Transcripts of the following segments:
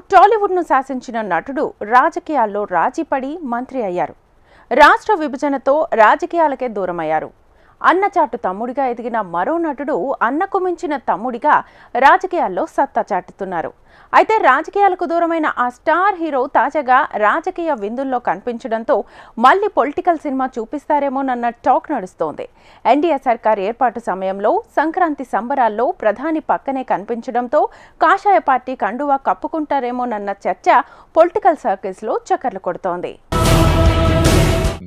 టాలీవుడ్ను శాసించిన నటుడు రాజకీయాల్లో రాజీపడి మంత్రి అయ్యారు. రాష్ట్ర విభజనతో రాజకీయాలకే దూరమయ్యారు. అన్నచాటు తమ్ముడిగా ఎదిగిన మరో నటుడు అన్నకు మించిన తమ్ముడిగా రాజకీయాల్లో సత్తా చాటుతున్నారు. అయితే రాజకీయాలకు దూరమైన ఆ స్టార్ హీరో తాజాగా రాజకీయ విందుల్లో కనిపించడంతో మళ్లీ పొలిటికల్ సినిమా చూపిస్తారేమోనన్న టాక్ నడుస్తోంది. ఎన్డీఏ సర్కార్ ఏర్పాటు సమయంలో సంక్రాంతి సంబరాల్లో ప్రధాని పక్కనే కనిపించడంతో కాషాయ పార్టీ కండువా కప్పుకుంటారేమోనన్న చర్చ పొలిటికల్ సర్కిల్స్లో చక్కర్లు కొడుతోంది.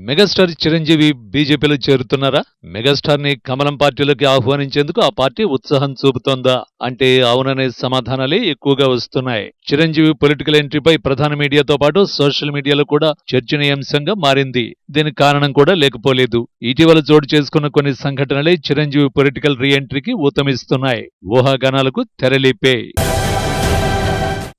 మెగాస్టార్ చిరంజీవి బీజేపీలో చేరుతున్నారా? మెగాస్టార్ ని కమలం పార్టీలోకి ఆహ్వానించేందుకు ఆ పార్టీ ఉత్సాహం చూపుతోందా అంటే అవుననే సమాధానాలే ఎక్కువగా వస్తున్నాయి. చిరంజీవి పొలిటికల్ ఎంట్రీపై ప్రధాన మీడియాతో పాటు సోషల్ మీడియాలో కూడా చర్చనీయాంశంగా మారింది. దీనికి కారణం కూడా లేకపోలేదు. ఇటీవల చోటు చేసుకున్న కొన్ని సంఘటనలే చిరంజీవి పొలిటికల్ రీ ఎంట్రీకి ఊతమిస్తున్నాయి. ఊహాగానాలకు తెరలేపే.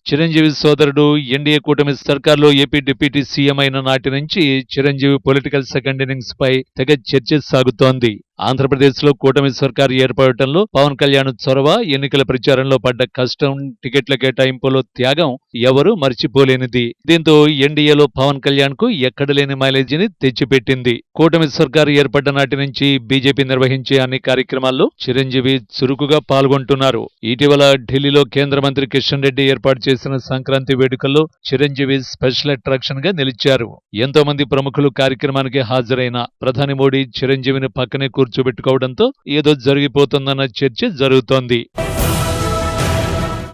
చిరంజీవి సోదరుడు ఎన్డీఏ కూటమి సర్కార్లో ఏపీ డిప్యూటీ సీఎం అయిన నాటి నుంచి చిరంజీవి పొలిటికల్ సెకండ్ ఇన్నింగ్స్ పై తెగ చర్చ సాగుతోంది. ఆంధ్రప్రదేశ్లో కూటమి సర్కారు ఏర్పడటంలో పవన్ కళ్యాణ్ చొరవ, ఎన్నికల ప్రచారంలో పడ్డ కష్టం, టికెట్ల కేటాయింపులో త్యాగం ఎవరూ మర్చిపోలేనిది. దీంతో ఎన్డీఏలో పవన్ కళ్యాణ్ కు ఎక్కడలేని మైలేజీని తెచ్చిపెట్టింది. కూటమి సర్కారు ఏర్పడ్డ నాటి నుంచి బీజేపీ నిర్వహించే అన్ని కార్యక్రమాల్లో చిరంజీవి చురుకుగా పాల్గొంటున్నారు. ఇటీవల ఢిల్లీలో కేంద్ర మంత్రి కిషన్ రెడ్డి ఏర్పాటు చేసిన సంక్రాంతి వేడుకల్లో చిరంజీవి స్పెషల్ అట్రాక్షన్ గా నిలిచారు. ఎంతో మంది ప్రముఖులు కార్యక్రమానికి హాజరైన ప్రధాని మోడీ చిరంజీవిని పక్కనే కూర్చోబెట్టుకోవడంతో ఏదో జరిగిపోతుందన్న చర్చ జరుగుతోంది.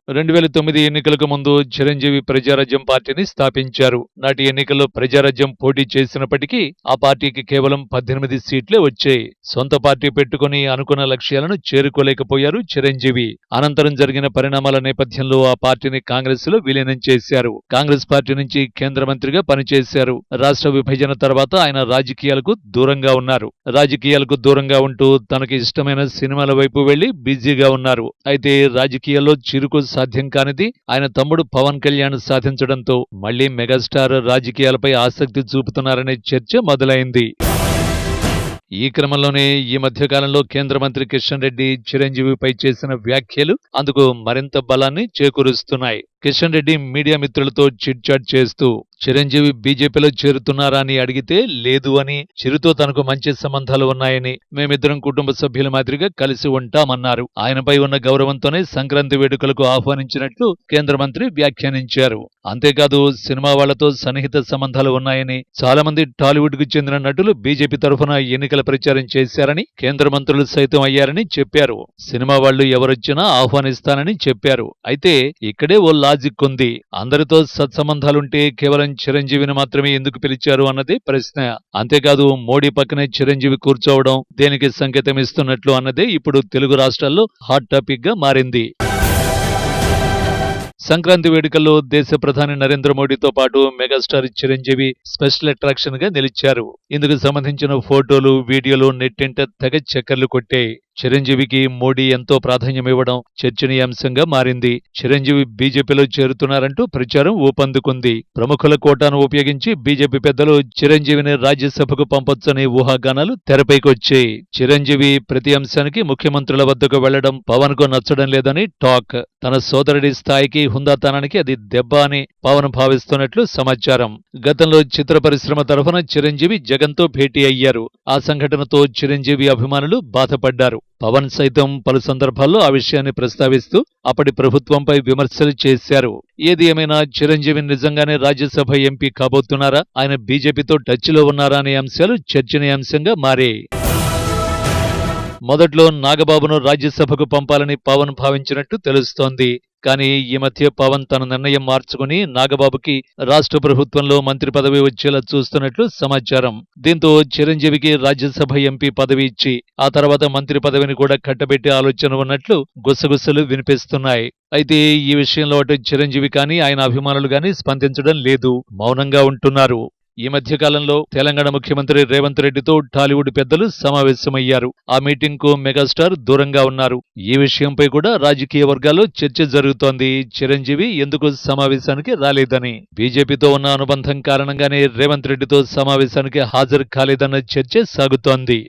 2009 ఎన్నికలకు ముందు చిరంజీవి ప్రజారాజ్యం పార్టీని స్థాపించారు. నాటి ఎన్నికల్లో ప్రజారాజ్యం పోటీ చేసినప్పటికీ ఆ పార్టీకి కేవలం 18 సీట్లే వచ్చాయి. సొంత పార్టీ పెట్టుకుని అనుకున్న లక్ష్యాలను చేరుకోలేకపోయారు చిరంజీవి. అనంతరం జరిగిన పరిణామాల నేపథ్యంలో ఆ పార్టీని కాంగ్రెస్ లో విలీనం చేశారు. కాంగ్రెస్ పార్టీ నుంచి కేంద్ర మంత్రిగా పనిచేశారు. రాష్ట్ర విభజన తర్వాత ఆయన రాజకీయాలకు దూరంగా ఉన్నారు. రాజకీయాలకు దూరంగా ఉంటూ తనకి ఇష్టమైన సినిమాల వైపు వెళ్లి బిజీగా ఉన్నారు. అయితే రాజకీయాల్లో చిరుకు సాధ్యం కానిది ఆయన తమ్ముడు పవన్ కళ్యాణ్ సాధించడంతో మళ్లీ మెగాస్టార్ రాజకీయాలపై ఆసక్తి చూపుతున్నారనే చర్చ మొదలైంది. ఈ క్రమంలోనే ఈ మధ్యకాలంలో కేంద్ర మంత్రి కిషన్ రెడ్డి చిరంజీవిపై చేసిన వ్యాఖ్యలు అందుకు మరింత బలాన్ని చేకూరుస్తున్నాయి. కిషన్ రెడ్డి మీడియా మిత్రులతో చిట్ చాట్ చేస్తూ చిరంజీవి బీజేపీలో చేరుతున్నారా అని అడిగితే లేదు అని, చిరుతో తనకు మంచి సంబంధాలు ఉన్నాయని, మేమిద్దరం కుటుంబ సభ్యుల మాదిరిగా కలిసి ఉంటామన్నారు. ఆయనపై ఉన్న గౌరవంతోనే సంక్రాంతి వేడుకలకు ఆహ్వానించినట్లు కేంద్ర మంత్రి వ్యాఖ్యానించారు. అంతేకాదు సినిమా వాళ్లతో సన్నిహిత సంబంధాలు ఉన్నాయని, చాలా మంది టాలీవుడ్ కు చెందిన నటులు బీజేపీ తరఫున ఎన్నికల ప్రచారం చేశారని, కేంద్ర మంత్రులు సైతం అయ్యారని చెప్పారు. సినిమా వాళ్లు ఎవరొచ్చినా ఆహ్వానిస్తానని చెప్పారు. అయితే ఇక్కడే ఓ లాజిక్ ఉంది. అందరితో సత్సంబంధాలుంటే కేవలం చిరంజీవిని మాత్రమే ఎందుకు పిలిచారు అన్నదే ప్రశ్న. అంతేకాదు మోడీ పక్కనే చిరంజీవి కూర్చోవడం దేనికి సంకేతం ఇస్తున్నట్లు అన్నదే ఇప్పుడు తెలుగు రాష్ట్రాల్లో హాట్ టాపిక్ గా మారింది. సంక్రాంతి వేడుకల్లో దేశ ప్రధాని నరేంద్ర మోడీతో పాటు మెగాస్టార్ చిరంజీవి స్పెషల్ అట్రాక్షన్ గా నిలిచారు. ఇందుకు సంబంధించిన ఫోటోలు, వీడియోలు నెట్టింట తెగ చక్కర్లు కొట్టాయి. చిరంజీవికి మోడీ ఎంతో ప్రాధాన్యమివ్వడం చర్చనీయాంశంగా మారింది. చిరంజీవి బీజేపీలో చేరుతున్నారంటూ ప్రచారం ఊపందుకుంది. ప్రముఖుల కోటాను ఉపయోగించి బీజేపీ పెద్దలు చిరంజీవిని రాజ్యసభకు పంపొచ్చనే ఊహాగానాలు తెరపైకొచ్చాయి. చిరంజీవి ప్రతి అంశానికి ముఖ్యమంత్రుల వద్దకు వెళ్లడం పవన్ కు నచ్చడం లేదని టాక్. తన సోదరుడి స్థాయికి, హుందాతనానికి అది దెబ్బ అని పవన్ భావిస్తున్నట్లు సమాచారం. గతంలో చిత్ర పరిశ్రమ తరఫున చిరంజీవి జగన్ తో భేటీ అయ్యారు. ఆ సంఘటనతో చిరంజీవి అభిమానులు బాధపడ్డారు. పవన్ సైతం పలు సందర్భాల్లో ఆ విషయాన్ని ప్రస్తావిస్తూ అప్పటి ప్రభుత్వంపై విమర్శలు చేశారు. ఏది ఏమైనా చిరంజీవి నిజంగానే రాజ్యసభ ఎంపీ కాబోతున్నారా, ఆయన బీజేపీతో టచ్ లో ఉన్నారా అనే అంశాలు చర్చనీయాంశంగా మారాయి. మొదట్లో నాగబాబును రాజ్యసభకు పంపాలని పవన్ భావించినట్టు తెలుస్తోంది. కానీ ఈ మధ్య పవన్ తన నిర్ణయం మార్చుకుని నాగబాబుకి రాష్ట్ర ప్రభుత్వంలో మంత్రి పదవి వచ్చేలా చూస్తున్నట్లు సమాచారం. దీంతో చిరంజీవికి రాజ్యసభ ఎంపీ పదవి ఇచ్చి ఆ తర్వాత మంత్రి పదవిని కూడా కట్టబెట్టే ఆలోచన ఉన్నట్లు గుసగుసలు వినిపిస్తున్నాయి. అయితే ఈ విషయంలో అటు చిరంజీవి కానీ ఆయన అభిమానులు కానీ స్పందించడం లేదు, మౌనంగా ఉంటున్నారు. ఈ మధ్యకాలంలో తెలంగాణ ముఖ్యమంత్రి రేవంత్ రెడ్డితో టాలీవుడ్ పెద్దలు సమావేశమయ్యారు. ఆ మీటింగ్ కు మెగాస్టార్ దూరంగా ఉన్నారు. ఈ విషయంపై కూడా రాజకీయ వర్గాల్లో చర్చ జరుగుతోంది. చిరంజీవి ఎందుకు సమావేశానికి రాలేదని, బీజేపీతో ఉన్న అనుబంధం కారణంగానే రేవంత్ రెడ్డితో సమావేశానికి హాజరు కాలేదన్న చర్చ సాగుతోంది.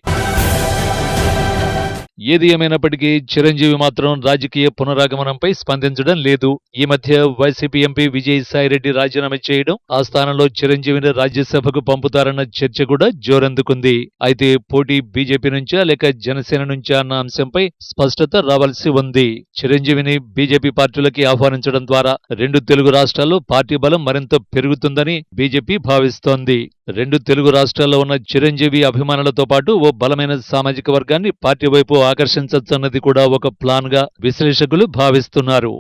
ఏది ఏమైనప్పటికీ చిరంజీవి మాత్రం రాజకీయ పునరాగమనంపై స్పందించడం లేదు. ఈ మధ్య వైసీపీ ఎంపీ విజయసాయిరెడ్డి రాజీనామా చేయడం, ఆ స్థానంలో చిరంజీవిని రాజ్యసభకు పంపుతారన్న చర్చ కూడా జోరందుకుంది. అయితే పోటీ బీజేపీ నుంచా లేక జనసేన నుంచా అన్న అంశంపై స్పష్టత రావాల్సి ఉంది. చిరంజీవిని బీజేపీ పార్టీలకి ఆహ్వానించడం ద్వారా రెండు తెలుగు రాష్ట్రాల్లో పార్టీ బలం మరింత పెరుగుతుందని బీజేపీ భావిస్తోంది. రెండు తెలుగు రాష్ట్రాల్లో ఉన్న చిరంజీవి అభిమానులతో పాటు ఓ బలమైన సామాజిక వర్గాన్ని పార్టీ వైపు ఆకర్షించొచ్చన్నది కూడా ఒక ప్లాన్ గా విశ్లేషకులు భావిస్తున్నారు.